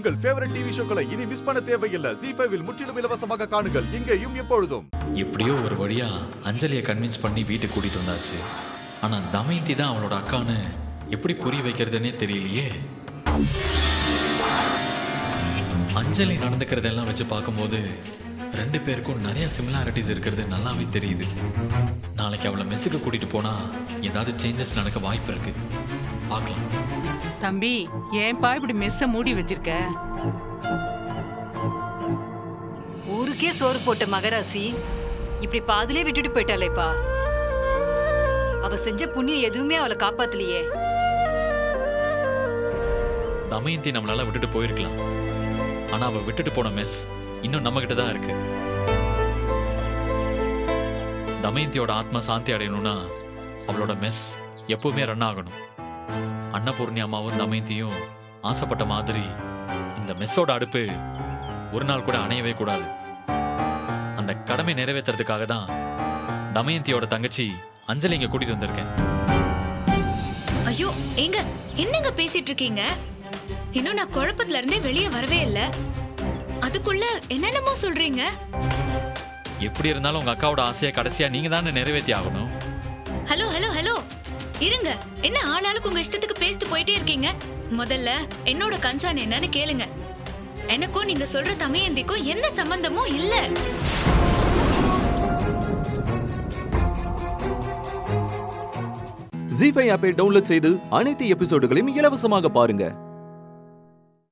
உங்கள் favourite TV ஷோக்களை இனி miss பண்ண தேவையில்லை. ZEE5 இல் முற்றிலும் இலவசமாக காணுங்கள், இங்கேயும் எப்பொழுதும். எப்படியோ ஒரு வழியா அஞ்சலியை கன்வின்ஸ் பண்ணி வீட்டுக்கு கூட்டிட்டு வந்தாச்சு. ஆனா தமயந்தி தான் அவளோட அக்கான்னு எப்படி புரிய வைக்கிறதுனே தெரியலையே. அஞ்சலி நடந்துக்கிறதெல்லாம் வச்சு பார்க்கும்போது ரெண்டு பேருக்கும் நிறைய சிமிலாரிட்டிஸ் இருக்கிறது நல்லாவே தெரியுது. நாளைக்கு அவளை மெஸ்ஸுக்கு கூட்டிட்டு போனா ஏதாவது சேஞ்சஸ் நடக்க வாய்ப்பு இருக்கு. பார்க்கலாம். தம்பி, ஏன்பா இப்படி மெஸ்ஸ மூடி வச்சிருக்க? ஊருக்கே சோறு போட்ட மகராசி இப்படி பாதிலே விட்டுட்டு போயிட்டாளேப்பா. அவ செஞ்ச புண்ணியம் எதுவுமே அவளை காப்பாத்தலையே. தமயந்தி நம்மளால விட்டுட்டு போயிருக்கலாம். ஆனா அவ விட்டுட்டு போன மெஸ் இன்னும் நம்ம கிட்ட தான் இருக்கு. தமயந்தியோட ஆத்மா சாந்தி அடையணும்னா அவளோட மெஸ் எப்பவுமே ரன் ஆகணும். அன்னபூர்ணி அம்மாவும் தமயந்தியும் ஆசைப்பட்ட மாதிரி இந்த மெஸ்ஸோட அடுப்பு ஒரு நாள் கூட அணையவே கூடாது. அந்த கடமை நிறைவேற்றுறதுக்காக தான் தமயந்தியோட தங்கச்சி அஞ்சலி இங்க கூட்டிட்டு வந்திருக்கேன். ஐயோ ஏங்க, என்னங்க பேசிட்டு இருக்கீங்க? இன்னும் நான் குழப்பத்துல இருந்தே வெளியே வரவே இல்ல. அதுக்குள்ள என்னென்னமோ சொல்றீங்க. எப்படி இருந்தாலும் உங்க அக்காவோட ஆசையை கடைசியா நீங்க தானே நிறைவேற்றி ஆகணும். ஹலோ ஹலோ ஹலோ, இருங்க. என்ன ஆளாளுக்கு உங்க இஷ்டத்துக்கு பேசிட்டு போயிட்டே இருக்கீங்க? முதல்ல என்னோட கன்சர்ன் என்னன்னு கேளுங்க. எனக்கும் நீங்க சொல்ற தமயந்திக்கும் எந்த சம்பந்தமும் இல்ல. ZEE5 ஆப்பை டவுன்லோட் செய்து அனைத்து எபிசோடுகளையும் இலவசமாக பாருங்க.